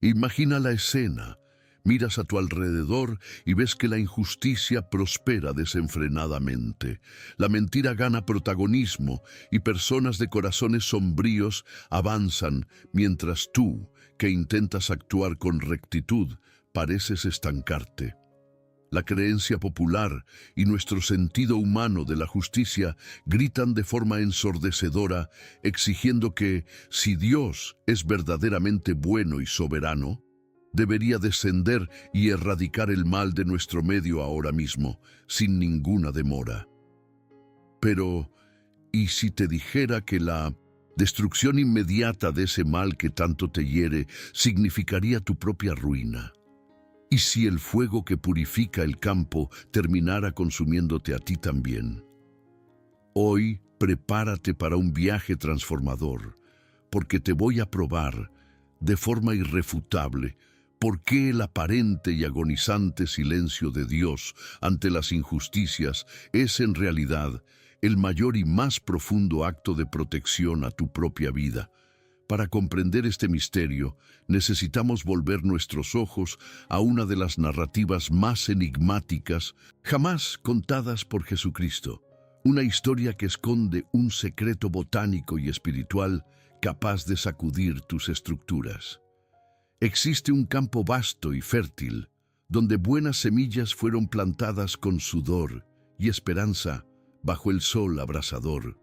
Imagina la escena. Miras a tu alrededor y ves que la injusticia prospera desenfrenadamente. La mentira gana protagonismo y personas de corazones sombríos avanzan mientras tú, que intentas actuar con rectitud, pareces estancarte. La creencia popular y nuestro sentido humano de la justicia gritan de forma ensordecedora, exigiendo que, si Dios es verdaderamente bueno y soberano, debería descender y erradicar el mal de nuestro medio ahora mismo, sin ninguna demora. Pero, ¿y si te dijera que la destrucción inmediata de ese mal que tanto te hiere significaría tu propia ruina? ¿Y si el fuego que purifica el campo terminara consumiéndote a ti también? Hoy prepárate para un viaje transformador, porque te voy a probar, de forma irrefutable, por qué el aparente y agonizante silencio de Dios ante las injusticias es en realidad el mayor y más profundo acto de protección a tu propia vida. Para comprender este misterio, necesitamos volver nuestros ojos a una de las narrativas más enigmáticas jamás contadas por Jesucristo. Una historia que esconde un secreto botánico y espiritual capaz de sacudir tus estructuras. Existe un campo vasto y fértil, donde buenas semillas fueron plantadas con sudor y esperanza bajo el sol abrasador,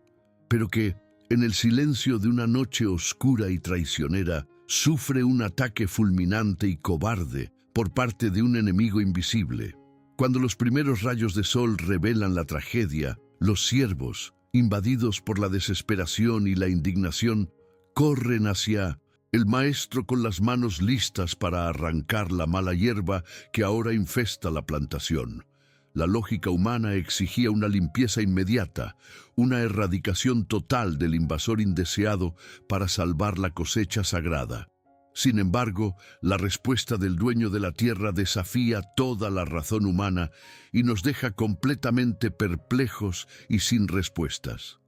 pero que, en el silencio de una noche oscura y traicionera, sufre un ataque fulminante y cobarde por parte de un enemigo invisible. Cuando los primeros rayos de sol revelan la tragedia, los siervos, invadidos por la desesperación y la indignación, corren hacia el maestro con las manos listas para arrancar la mala hierba que ahora infesta la plantación. La lógica humana exigía una limpieza inmediata, una erradicación total del invasor indeseado para salvar la cosecha sagrada. Sin embargo, la respuesta del dueño de la tierra desafía toda la razón humana y nos deja completamente perplejos y sin respuestas.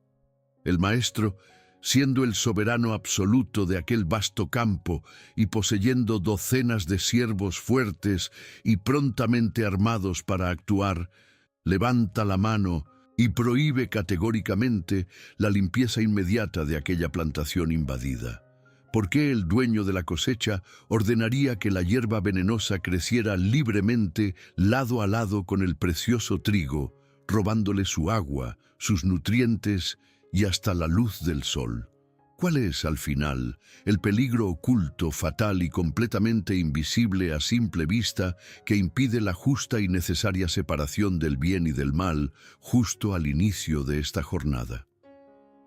El maestro, siendo el soberano absoluto de aquel vasto campo y poseyendo docenas de siervos fuertes y prontamente armados para actuar, levanta la mano y prohíbe categóricamente la limpieza inmediata de aquella plantación invadida. ¿Por qué el dueño de la cosecha ordenaría que la hierba venenosa creciera libremente lado a lado con el precioso trigo, robándole su agua, sus nutrientes y hasta la luz del sol? ¿Cuál es, al final, el peligro oculto, fatal y completamente invisible a simple vista que impide la justa y necesaria separación del bien y del mal justo al inicio de esta jornada?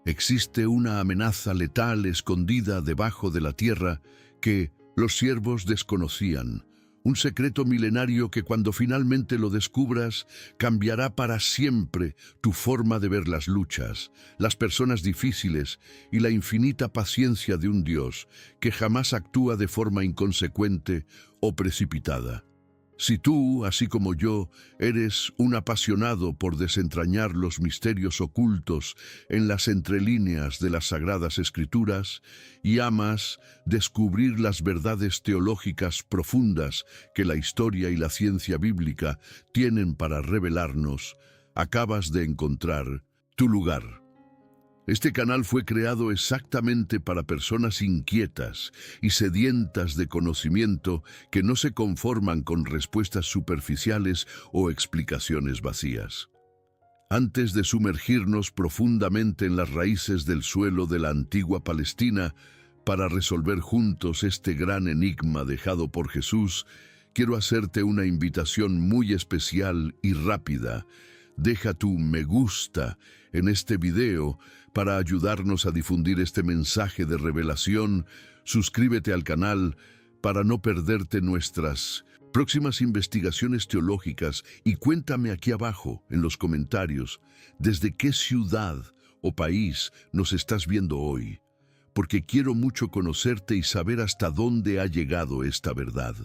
Existe una amenaza letal escondida debajo de la tierra que los siervos desconocían, un secreto milenario que cuando finalmente lo descubras cambiará para siempre tu forma de ver las luchas, las personas difíciles y la infinita paciencia de un Dios que jamás actúa de forma inconsecuente o precipitada. Si tú, así como yo, eres un apasionado por desentrañar los misterios ocultos en las entrelíneas de las Sagradas Escrituras y amas descubrir las verdades teológicas profundas que la historia y la ciencia bíblica tienen para revelarnos, acabas de encontrar tu lugar. Este canal fue creado exactamente para personas inquietas y sedientas de conocimiento que no se conforman con respuestas superficiales o explicaciones vacías. Antes de sumergirnos profundamente en las raíces del suelo de la antigua Palestina para resolver juntos este gran enigma dejado por Jesús, quiero hacerte una invitación muy especial y rápida. Deja tu me gusta en este video para ayudarnos a difundir este mensaje de revelación. Suscríbete al canal para no perderte nuestras próximas investigaciones teológicas y cuéntame aquí abajo en los comentarios desde qué ciudad o país nos estás viendo hoy, porque quiero mucho conocerte y saber hasta dónde ha llegado esta verdad.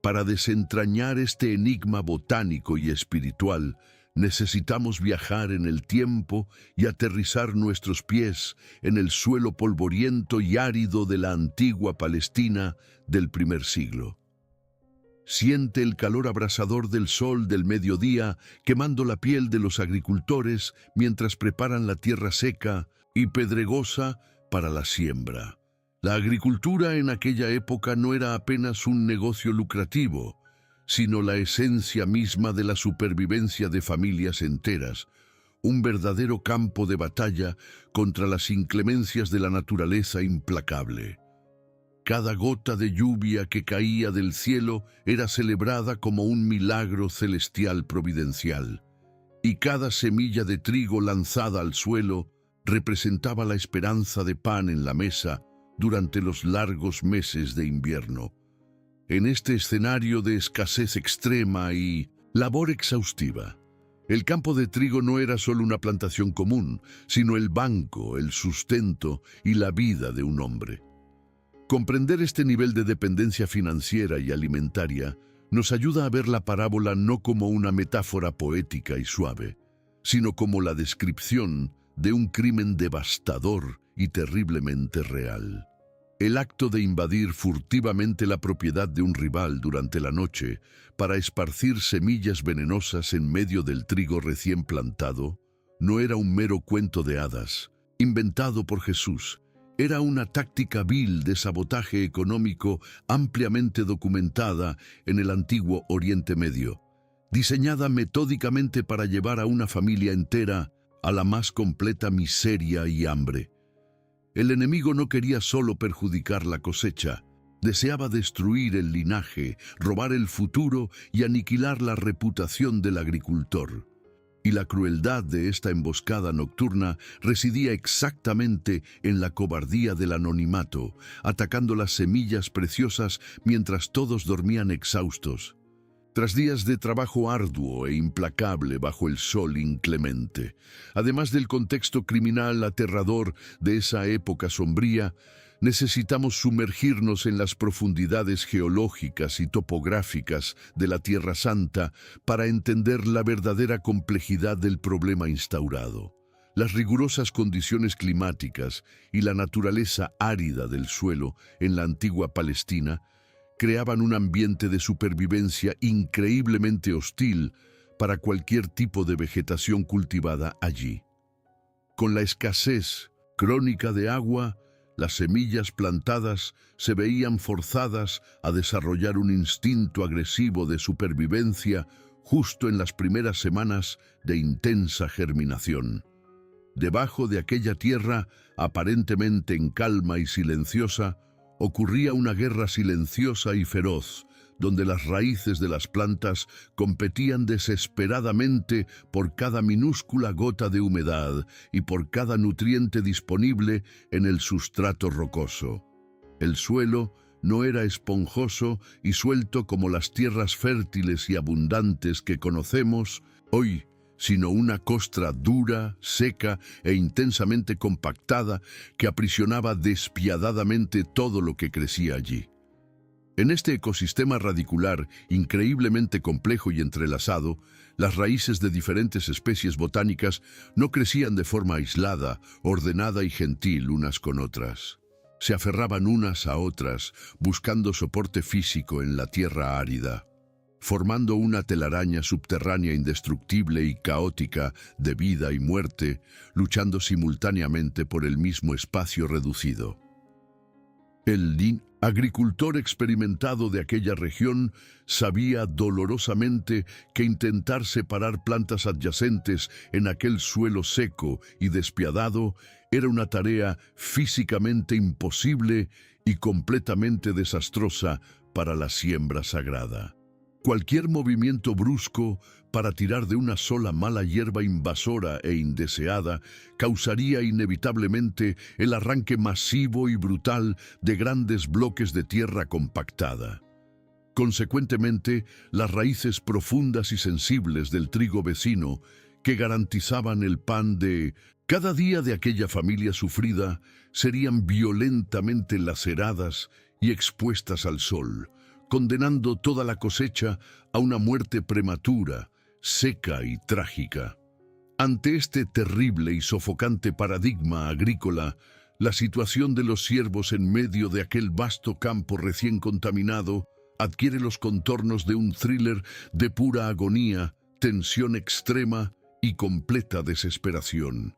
Para desentrañar este enigma botánico y espiritual, Necesitamos viajar en el tiempo y aterrizar nuestros pies en el suelo polvoriento y árido de la antigua Palestina del primer siglo. Siente el calor abrasador del sol del mediodía quemando la piel de los agricultores mientras preparan la tierra seca y pedregosa para la siembra. La agricultura en aquella época no era apenas un negocio lucrativo, sino la esencia misma de la supervivencia de familias enteras, un verdadero campo de batalla contra las inclemencias de la naturaleza implacable. Cada gota de lluvia que caía del cielo era celebrada como un milagro celestial providencial, y cada semilla de trigo lanzada al suelo representaba la esperanza de pan en la mesa durante los largos meses de invierno. En este escenario de escasez extrema y labor exhaustiva, el campo de trigo no era solo una plantación común, sino el banco, el sustento y la vida de un hombre. Comprender este nivel de dependencia financiera y alimentaria nos ayuda a ver la parábola no como una metáfora poética y suave, sino como la descripción de un crimen devastador y terriblemente real. El acto de invadir furtivamente la propiedad de un rival durante la noche para esparcir semillas venenosas en medio del trigo recién plantado no era un mero cuento de hadas, inventado por Jesús. Era una táctica vil de sabotaje económico ampliamente documentada en el antiguo Oriente Medio, diseñada metódicamente para llevar a una familia entera a la más completa miseria y hambre. El enemigo no quería solo perjudicar la cosecha, deseaba destruir el linaje, robar el futuro y aniquilar la reputación del agricultor. Y la crueldad de esta emboscada nocturna residía exactamente en la cobardía del anonimato, atacando las semillas preciosas mientras todos dormían exhaustos. Tras días de trabajo arduo e implacable bajo el sol inclemente, además del contexto criminal aterrador de esa época sombría, necesitamos sumergirnos en las profundidades geológicas y topográficas de la Tierra Santa para entender la verdadera complejidad del problema instaurado. Las rigurosas condiciones climáticas y la naturaleza árida del suelo en la antigua Palestina creaban un ambiente de supervivencia increíblemente hostil para cualquier tipo de vegetación cultivada allí. Con la escasez crónica de agua, las semillas plantadas se veían forzadas a desarrollar un instinto agresivo de supervivencia justo en las primeras semanas de intensa germinación. Debajo de aquella tierra, aparentemente en calma y silenciosa, ocurría una guerra silenciosa y feroz, donde las raíces de las plantas competían desesperadamente por cada minúscula gota de humedad y por cada nutriente disponible en el sustrato rocoso. El suelo no era esponjoso y suelto como las tierras fértiles y abundantes que conocemos hoy, sino una costra dura, seca e intensamente compactada que aprisionaba despiadadamente todo lo que crecía allí. En este ecosistema radicular, increíblemente complejo y entrelazado, las raíces de diferentes especies botánicas no crecían de forma aislada, ordenada y gentil unas con otras. Se aferraban unas a otras, buscando soporte físico en la tierra árida, formando una telaraña subterránea indestructible y caótica de vida y muerte, luchando simultáneamente por el mismo espacio reducido. El agricultor experimentado de aquella región sabía dolorosamente que intentar separar plantas adyacentes en aquel suelo seco y despiadado era una tarea físicamente imposible y completamente desastrosa para la siembra sagrada. Cualquier movimiento brusco para tirar de una sola mala hierba invasora e indeseada causaría inevitablemente el arranque masivo y brutal de grandes bloques de tierra compactada. Consecuentemente, las raíces profundas y sensibles del trigo vecino, que garantizaban el pan de cada día de aquella familia sufrida, serían violentamente laceradas y expuestas al sol, condenando toda la cosecha a una muerte prematura, seca y trágica. Ante este terrible y sofocante paradigma agrícola, la situación de los siervos en medio de aquel vasto campo recién contaminado adquiere los contornos de un thriller de pura agonía, tensión extrema y completa desesperación.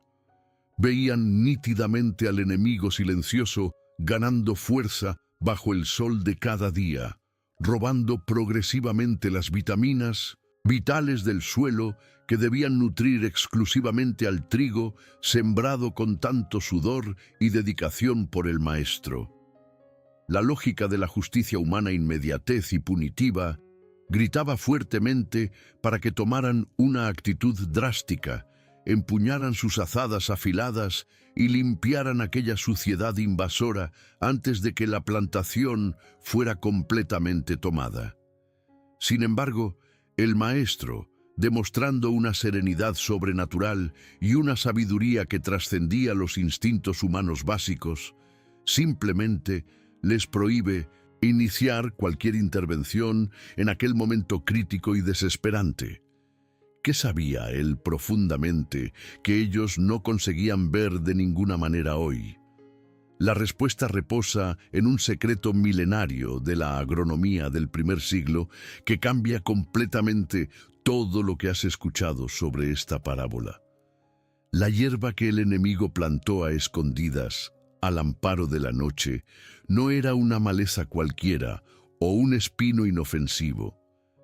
Veían nítidamente al enemigo silencioso ganando fuerza bajo el sol de cada día, robando progresivamente las vitaminas vitales del suelo que debían nutrir exclusivamente al trigo sembrado con tanto sudor y dedicación por el maestro. La lógica de la justicia humana inmediatez y punitiva gritaba fuertemente para que tomaran una actitud drástica, empuñaran sus azadas afiladas y limpiaran aquella suciedad invasora antes de que la plantación fuera completamente tomada. Sin embargo, el maestro, demostrando una serenidad sobrenatural y una sabiduría que trascendía los instintos humanos básicos, simplemente les prohíbe iniciar cualquier intervención en aquel momento crítico y desesperante. ¿Qué sabía él profundamente que ellos no conseguían ver de ninguna manera hoy? La respuesta reposa en un secreto milenario de la agronomía del primer siglo que cambia completamente todo lo que has escuchado sobre esta parábola. La hierba que el enemigo plantó a escondidas, al amparo de la noche, no era una maleza cualquiera o un espino inofensivo,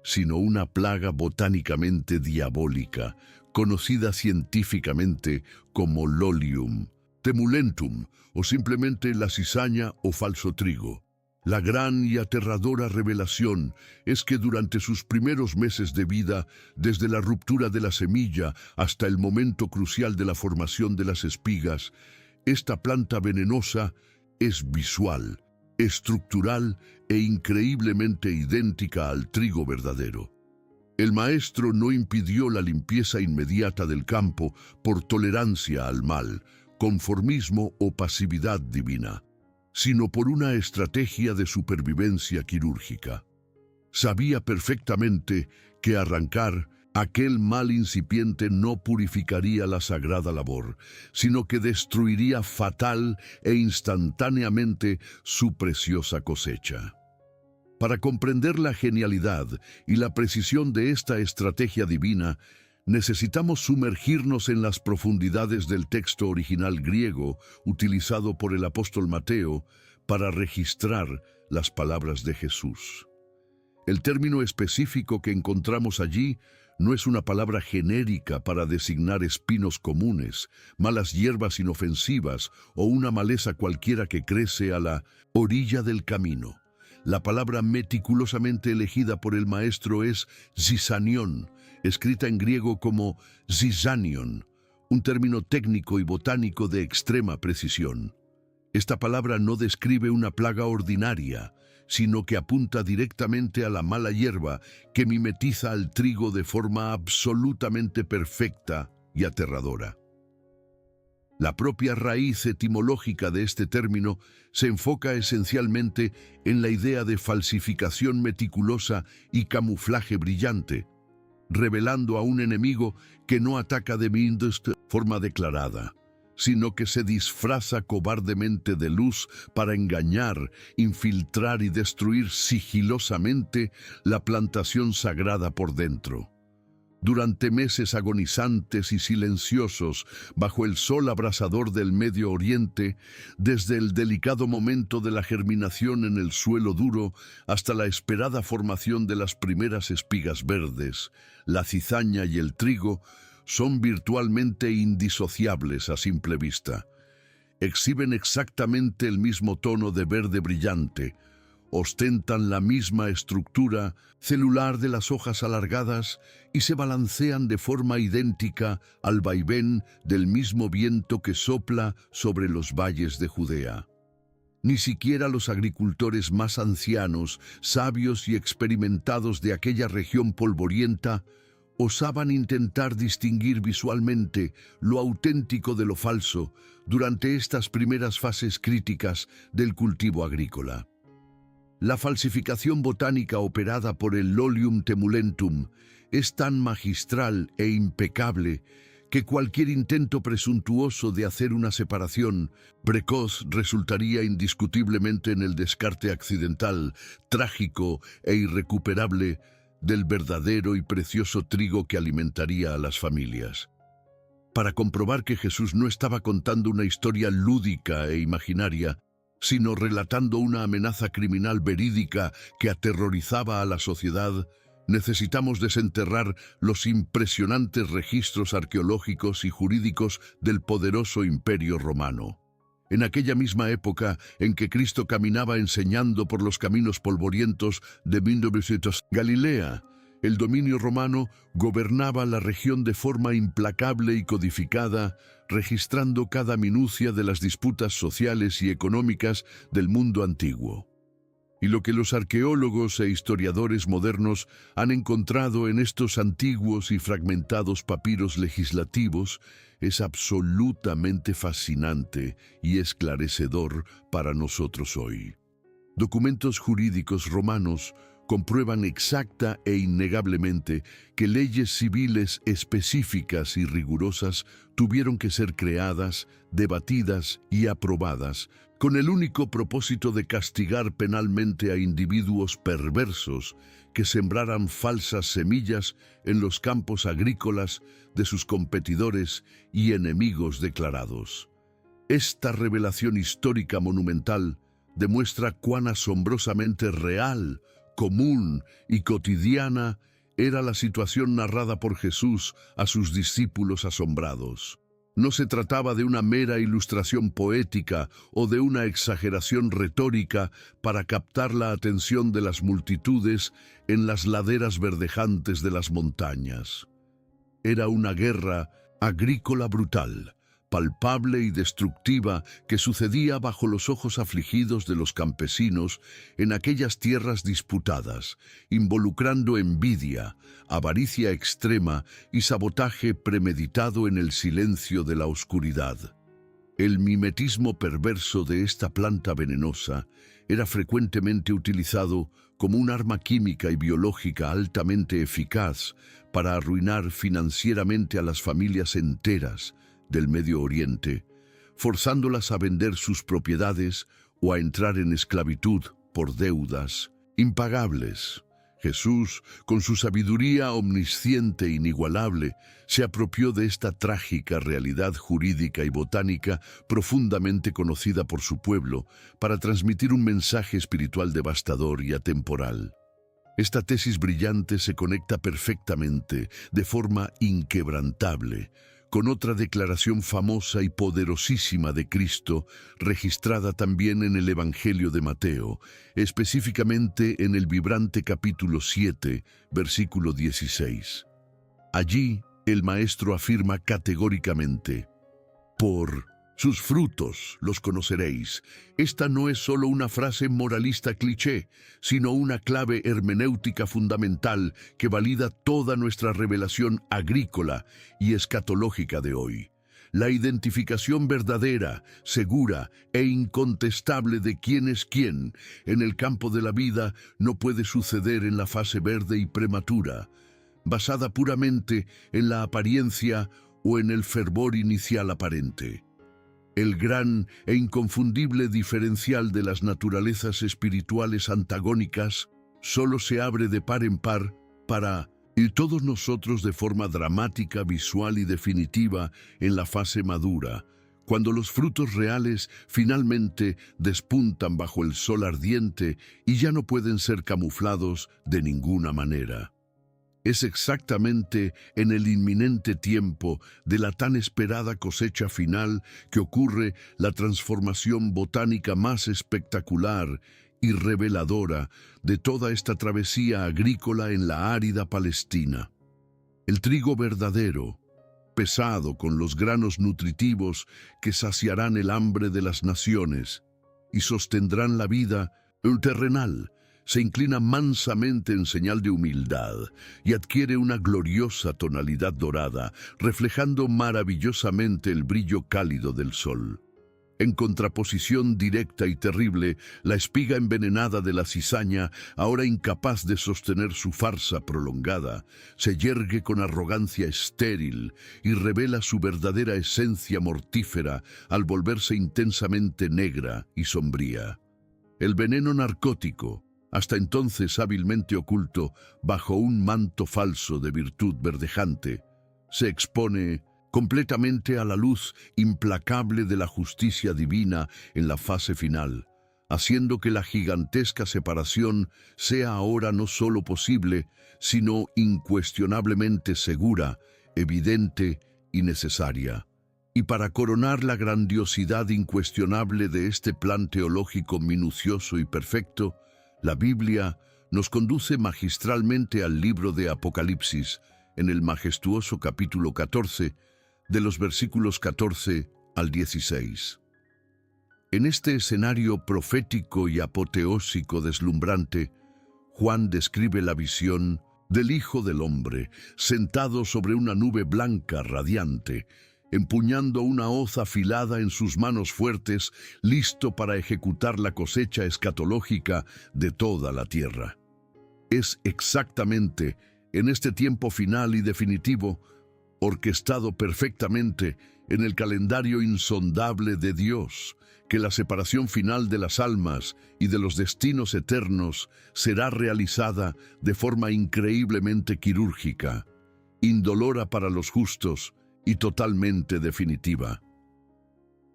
sino una plaga botánicamente diabólica, conocida científicamente como Lolium, Temulentum o simplemente la cizaña o falso trigo. La gran y aterradora revelación es que durante sus primeros meses de vida, desde la ruptura de la semilla hasta el momento crucial de la formación de las espigas, esta planta venenosa es visual, estructural e increíblemente idéntica al trigo verdadero. El maestro no impidió la limpieza inmediata del campo por tolerancia al mal, conformismo o pasividad divina, sino por una estrategia de supervivencia quirúrgica. Sabía perfectamente que arrancar aquel mal incipiente no purificaría la sagrada labor, sino que destruiría fatal e instantáneamente su preciosa cosecha. Para comprender la genialidad y la precisión de esta estrategia divina, necesitamos sumergirnos en las profundidades del texto original griego utilizado por el apóstol Mateo para registrar las palabras de Jesús. El término específico que encontramos allí no es una palabra genérica para designar espinos comunes, malas hierbas inofensivas o una maleza cualquiera que crece a la orilla del camino. La palabra meticulosamente elegida por el maestro es zizanión, escrita en griego como zizanion, un término técnico y botánico de extrema precisión. Esta palabra no describe una plaga ordinaria, sino que apunta directamente a la mala hierba que mimetiza al trigo de forma absolutamente perfecta y aterradora. La propia raíz etimológica de este término se enfoca esencialmente en la idea de falsificación meticulosa y camuflaje brillante, revelando a un enemigo que no ataca de forma declarada, sino que se disfraza cobardemente de luz para engañar, infiltrar y destruir sigilosamente la plantación sagrada por dentro. Durante meses agonizantes y silenciosos, bajo el sol abrasador del Medio Oriente, desde el delicado momento de la germinación en el suelo duro hasta la esperada formación de las primeras espigas verdes, la cizaña y el trigo son virtualmente indisociables a simple vista. Exhiben exactamente el mismo tono de verde brillante, ostentan la misma estructura celular de las hojas alargadas y se balancean de forma idéntica al vaivén del mismo viento que sopla sobre los valles de Judea. Ni siquiera los agricultores más ancianos, sabios y experimentados de aquella región polvorienta osaban intentar distinguir visualmente lo auténtico de lo falso durante estas primeras fases críticas del cultivo agrícola. La falsificación botánica operada por el Lolium temulentum es tan magistral e impecable que cualquier intento presuntuoso de hacer una separación precoz resultaría indiscutiblemente en el descarte accidental, trágico e irrecuperable del verdadero y precioso trigo que alimentaría a las familias. Para comprobar que Jesús no estaba contando una historia lúdica e imaginaria, sino relatando una amenaza criminal verídica que aterrorizaba a la sociedad, necesitamos desenterrar los impresionantes registros arqueológicos y jurídicos del poderoso Imperio Romano. En aquella misma época en que Cristo caminaba enseñando por los caminos polvorientos de 1900 Galilea, el dominio romano gobernaba la región de forma implacable y codificada, registrando cada minucia de las disputas sociales y económicas del mundo antiguo. Y lo que los arqueólogos e historiadores modernos han encontrado en estos antiguos y fragmentados papiros legislativos es absolutamente fascinante y esclarecedor para nosotros hoy. Documentos jurídicos romanos comprueban exacta e innegablemente que leyes civiles específicas y rigurosas tuvieron que ser creadas, debatidas y aprobadas con el único propósito de castigar penalmente a individuos perversos que sembraran falsas semillas en los campos agrícolas de sus competidores y enemigos declarados. Esta revelación histórica monumental demuestra cuán asombrosamente real, común y cotidiana era la situación narrada por Jesús a sus discípulos asombrados. No se trataba de una mera ilustración poética o de una exageración retórica para captar la atención de las multitudes en las laderas verdejantes de las montañas. Era una guerra agrícola brutal, palpable y destructiva que sucedía bajo los ojos afligidos de los campesinos en aquellas tierras disputadas, involucrando envidia, avaricia extrema y sabotaje premeditado en el silencio de la oscuridad. El mimetismo perverso de esta planta venenosa era frecuentemente utilizado como un arma química y biológica altamente eficaz para arruinar financieramente a las familias enteras del Medio Oriente, forzándolas a vender sus propiedades o a entrar en esclavitud por deudas impagables. Jesús, con su sabiduría omnisciente e inigualable, se apropió de esta trágica realidad jurídica y botánica profundamente conocida por su pueblo para transmitir un mensaje espiritual devastador y atemporal. Esta tesis brillante se conecta perfectamente, de forma inquebrantable, con otra declaración famosa y poderosísima de Cristo, registrada también en el Evangelio de Mateo, específicamente en el vibrante capítulo 7, versículo 16. Allí, el Maestro afirma categóricamente: «Por sus frutos los conoceréis». Esta no es solo una frase moralista cliché, sino una clave hermenéutica fundamental que valida toda nuestra revelación agrícola y escatológica de hoy. La identificación verdadera, segura e incontestable de quién es quién en el campo de la vida no puede suceder en la fase verde y prematura, basada puramente en la apariencia o en el fervor inicial aparente. El gran e inconfundible diferencial de las naturalezas espirituales antagónicas solo se abre de par en par para, y todos nosotros de forma dramática, visual y definitiva en la fase madura, cuando los frutos reales finalmente despuntan bajo el sol ardiente y ya no pueden ser camuflados de ninguna manera. Es exactamente en el inminente tiempo de la tan esperada cosecha final que ocurre la transformación botánica más espectacular y reveladora de toda esta travesía agrícola en la árida Palestina. El trigo verdadero, pesado con los granos nutritivos que saciarán el hambre de las naciones y sostendrán la vida terrenal, se inclina mansamente en señal de humildad y adquiere una gloriosa tonalidad dorada, reflejando maravillosamente el brillo cálido del sol. En contraposición directa y terrible, la espiga envenenada de la cizaña, ahora incapaz de sostener su farsa prolongada, se yergue con arrogancia estéril y revela su verdadera esencia mortífera al volverse intensamente negra y sombría. El veneno narcótico, hasta entonces hábilmente oculto bajo un manto falso de virtud verdejante, se expone completamente a la luz implacable de la justicia divina en la fase final, haciendo que la gigantesca separación sea ahora no solo posible, sino incuestionablemente segura, evidente y necesaria. Y para coronar la grandiosidad incuestionable de este plan teológico minucioso y perfecto, la Biblia nos conduce magistralmente al libro de Apocalipsis, en el majestuoso capítulo 14, de los versículos 14 al 16. En este escenario profético y apoteósico deslumbrante, Juan describe la visión del Hijo del Hombre, sentado sobre una nube blanca radiante, empuñando una hoz afilada en sus manos fuertes, listo para ejecutar la cosecha escatológica de toda la tierra. Es exactamente en este tiempo final y definitivo, orquestado perfectamente en el calendario insondable de Dios, que la separación final de las almas y de los destinos eternos será realizada de forma increíblemente quirúrgica, indolora para los justos y totalmente definitiva.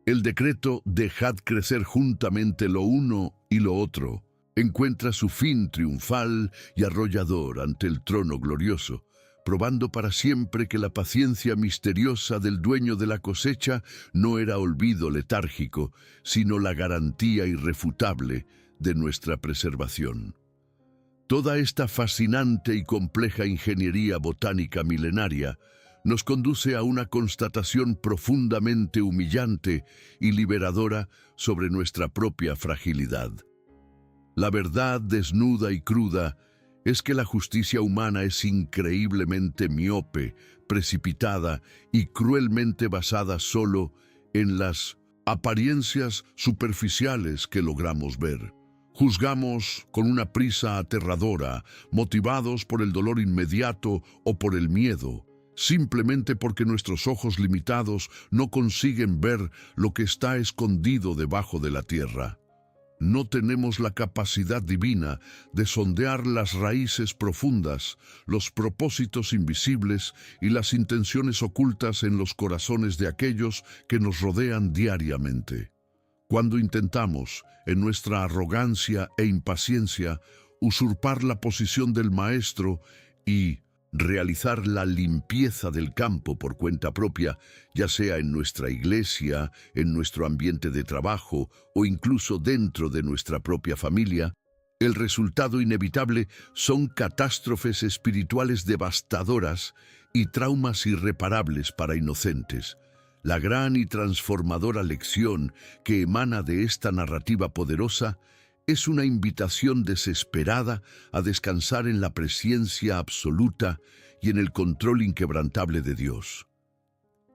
El decreto «Dejad crecer juntamente lo uno y lo otro» encuentra su fin triunfal y arrollador ante el trono glorioso, probando para siempre que la paciencia misteriosa del dueño de la cosecha no era olvido letárgico, sino la garantía irrefutable de nuestra preservación. Toda esta fascinante y compleja ingeniería botánica milenaria nos conduce a una constatación profundamente humillante y liberadora sobre nuestra propia fragilidad. La verdad desnuda y cruda es que la justicia humana es increíblemente miope, precipitada y cruelmente basada solo en las apariencias superficiales que logramos ver. Juzgamos con una prisa aterradora, motivados por el dolor inmediato o por el miedo, simplemente porque nuestros ojos limitados no consiguen ver lo que está escondido debajo de la tierra. No tenemos la capacidad divina de sondear las raíces profundas, los propósitos invisibles y las intenciones ocultas en los corazones de aquellos que nos rodean diariamente. Cuando intentamos, en nuestra arrogancia e impaciencia, usurpar la posición del maestro y realizar la limpieza del campo por cuenta propia, ya sea en nuestra iglesia, en nuestro ambiente de trabajo o incluso dentro de nuestra propia familia, el resultado inevitable son catástrofes espirituales devastadoras y traumas irreparables para inocentes. La gran y transformadora lección que emana de esta narrativa poderosa es una invitación desesperada a descansar en la presencia absoluta y en el control inquebrantable de Dios.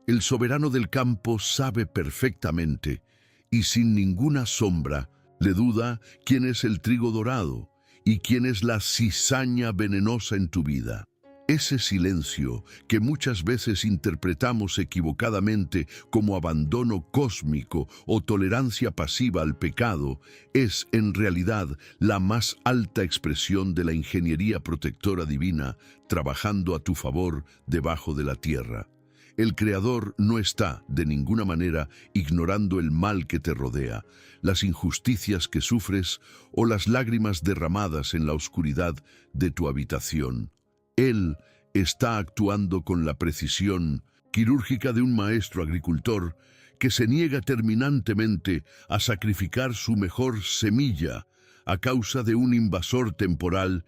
El soberano del campo sabe perfectamente y sin ninguna sombra le duda quién es el trigo dorado y quién es la cizaña venenosa en tu vida. Ese silencio que muchas veces interpretamos equivocadamente como abandono cósmico o tolerancia pasiva al pecado es en realidad la más alta expresión de la ingeniería protectora divina trabajando a tu favor debajo de la tierra. El Creador no está, de ninguna manera, ignorando el mal que te rodea, las injusticias que sufres o las lágrimas derramadas en la oscuridad de tu habitación. Él está actuando con la precisión quirúrgica de un maestro agricultor que se niega terminantemente a sacrificar su mejor semilla a causa de un invasor temporal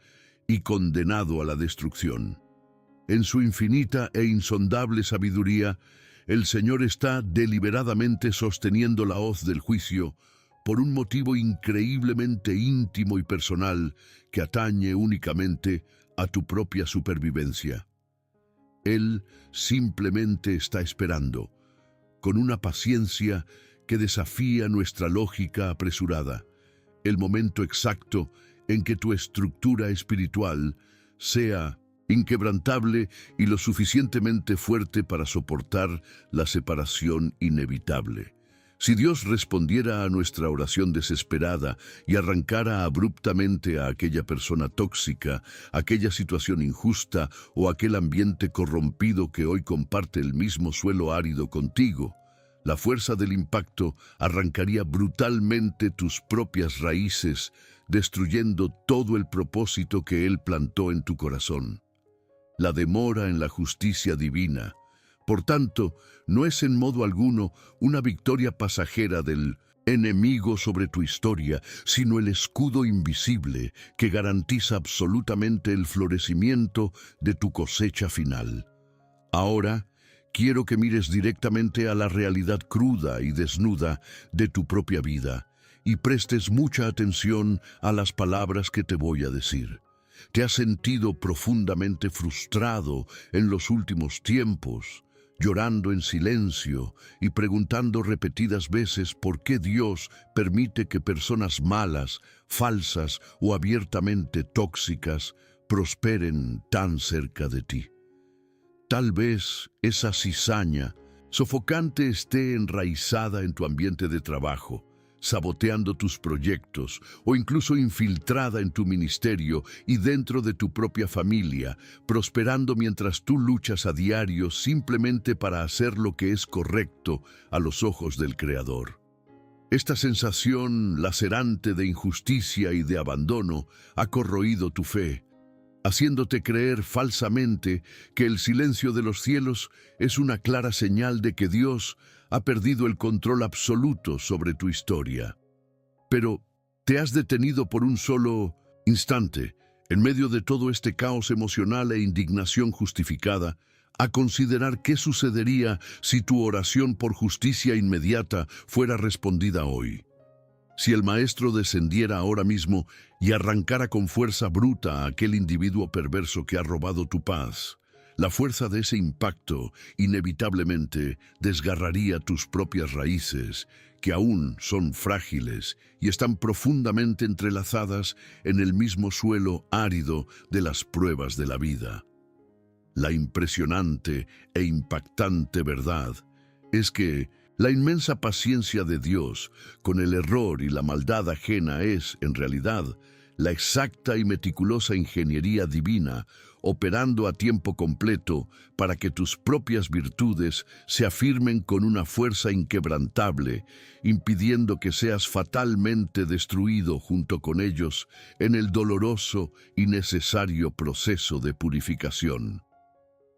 y condenado a la destrucción. En su infinita e insondable sabiduría, el Señor está deliberadamente sosteniendo la hoz del juicio por un motivo increíblemente íntimo y personal que atañe únicamente a tu propia supervivencia. Él simplemente está esperando, con una paciencia que desafía nuestra lógica apresurada, el momento exacto en que tu estructura espiritual sea inquebrantable y lo suficientemente fuerte para soportar la separación inevitable. Si Dios respondiera a nuestra oración desesperada y arrancara abruptamente a aquella persona tóxica, aquella situación injusta o aquel ambiente corrompido que hoy comparte el mismo suelo árido contigo, la fuerza del impacto arrancaría brutalmente tus propias raíces, destruyendo todo el propósito que Él plantó en tu corazón. La demora en la justicia divina, por tanto, no es en modo alguno una victoria pasajera del enemigo sobre tu historia, sino el escudo invisible que garantiza absolutamente el florecimiento de tu cosecha final. Ahora, quiero que mires directamente a la realidad cruda y desnuda de tu propia vida y prestes mucha atención a las palabras que te voy a decir. ¿Te has sentido profundamente frustrado en los últimos tiempos, llorando en silencio y preguntando repetidas veces por qué Dios permite que personas malas, falsas o abiertamente tóxicas prosperen tan cerca de ti? Tal vez esa cizaña sofocante esté enraizada en tu ambiente de trabajo, saboteando tus proyectos o incluso infiltrada en tu ministerio y dentro de tu propia familia, prosperando mientras tú luchas a diario simplemente para hacer lo que es correcto a los ojos del Creador. Esta sensación lacerante de injusticia y de abandono ha corroído tu fe, haciéndote creer falsamente que el silencio de los cielos es una clara señal de que Dios ha perdido el control absoluto sobre tu historia. Pero te has detenido por un solo instante, en medio de todo este caos emocional e indignación justificada, a considerar qué sucedería si tu oración por justicia inmediata fuera respondida hoy. Si el Maestro descendiera ahora mismo y arrancara con fuerza bruta a aquel individuo perverso que ha robado tu paz, la fuerza de ese impacto inevitablemente desgarraría tus propias raíces, que aún son frágiles y están profundamente entrelazadas en el mismo suelo árido de las pruebas de la vida. La impresionante e impactante verdad es que la inmensa paciencia de Dios con el error y la maldad ajena es, en realidad, la exacta y meticulosa ingeniería divina operando a tiempo completo para que tus propias virtudes se afirmen con una fuerza inquebrantable, impidiendo que seas fatalmente destruido junto con ellos en el doloroso y necesario proceso de purificación.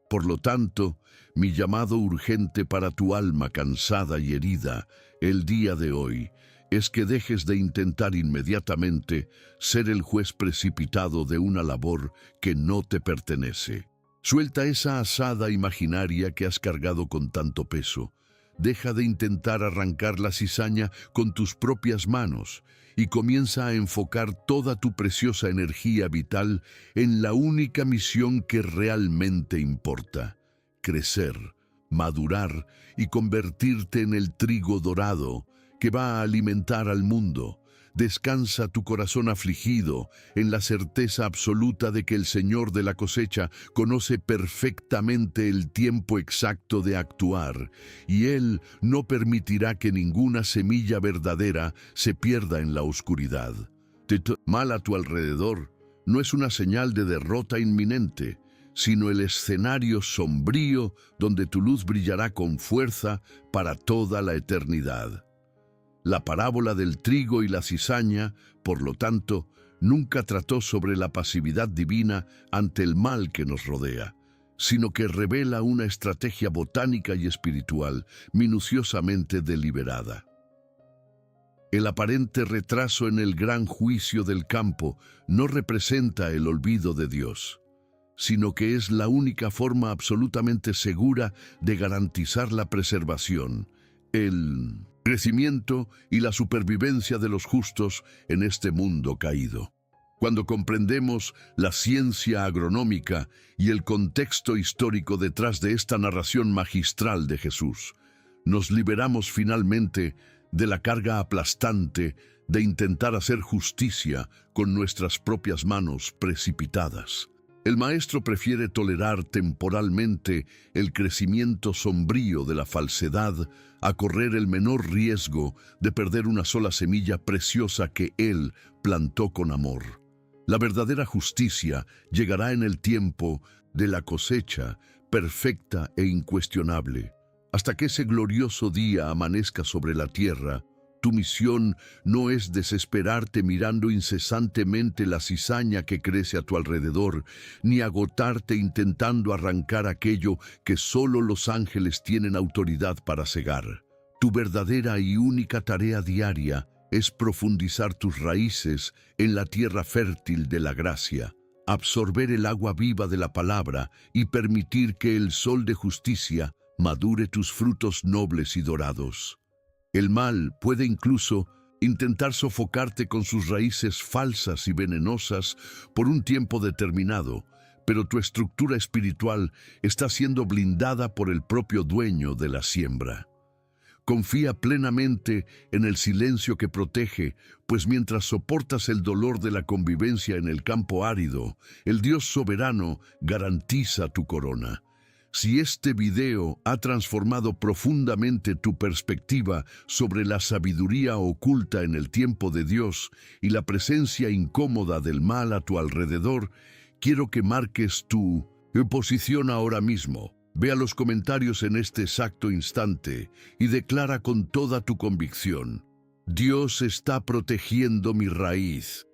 Por lo tanto, mi llamado urgente para tu alma cansada y herida el día de hoy es que dejes de intentar inmediatamente ser el juez precipitado de una labor que no te pertenece. Suelta esa asada imaginaria que has cargado con tanto peso. Deja de intentar arrancar la cizaña con tus propias manos y comienza a enfocar toda tu preciosa energía vital en la única misión que realmente importa: crecer, madurar y convertirte en el trigo dorado que va a alimentar al mundo. Descansa tu corazón afligido en la certeza absoluta de que el Señor de la cosecha conoce perfectamente el tiempo exacto de actuar, y Él no permitirá que ninguna semilla verdadera se pierda en la oscuridad. Mal a tu alrededor no es una señal de derrota inminente, sino el escenario sombrío donde tu luz brillará con fuerza para toda la eternidad. La parábola del trigo y la cizaña, por lo tanto, nunca trató sobre la pasividad divina ante el mal que nos rodea, sino que revela una estrategia botánica y espiritual minuciosamente deliberada. El aparente retraso en el gran juicio del campo no representa el olvido de Dios, sino que es la única forma absolutamente segura de garantizar la preservación, el crecimiento y la supervivencia de los justos en este mundo caído. Cuando comprendemos la ciencia agronómica y el contexto histórico detrás de esta narración magistral de Jesús, nos liberamos finalmente de la carga aplastante de intentar hacer justicia con nuestras propias manos precipitadas. El maestro prefiere tolerar temporalmente el crecimiento sombrío de la falsedad a correr el menor riesgo de perder una sola semilla preciosa que él plantó con amor. La verdadera justicia llegará en el tiempo de la cosecha perfecta e incuestionable. Hasta que ese glorioso día amanezca sobre la tierra, tu misión no es desesperarte mirando incesantemente la cizaña que crece a tu alrededor, ni agotarte intentando arrancar aquello que solo los ángeles tienen autoridad para cegar. Tu verdadera y única tarea diaria es profundizar tus raíces en la tierra fértil de la gracia, absorber el agua viva de la palabra y permitir que el sol de justicia madure tus frutos nobles y dorados. El mal puede incluso intentar sofocarte con sus raíces falsas y venenosas por un tiempo determinado, pero tu estructura espiritual está siendo blindada por el propio dueño de la siembra. Confía plenamente en el silencio que protege, pues mientras soportas el dolor de la convivencia en el campo árido, el Dios soberano garantiza tu corona. Si este video ha transformado profundamente tu perspectiva sobre la sabiduría oculta en el tiempo de Dios y la presencia incómoda del mal a tu alrededor, quiero que marques tu posición ahora mismo. Ve a los comentarios en este exacto instante y declara con toda tu convicción: Dios está protegiendo mi raíz.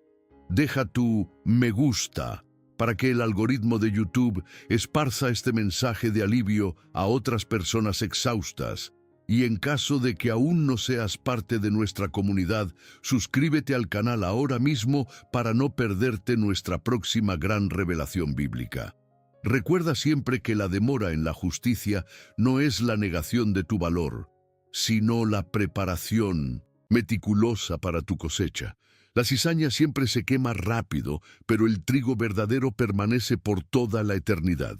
Deja tu me gusta para que el algoritmo de YouTube esparza este mensaje de alivio a otras personas exhaustas. Y en caso de que aún no seas parte de nuestra comunidad, suscríbete al canal ahora mismo para no perderte nuestra próxima gran revelación bíblica. Recuerda siempre que la demora en la justicia no es la negación de tu valor, sino la preparación meticulosa para tu cosecha. La cizaña siempre se quema rápido, pero el trigo verdadero permanece por toda la eternidad.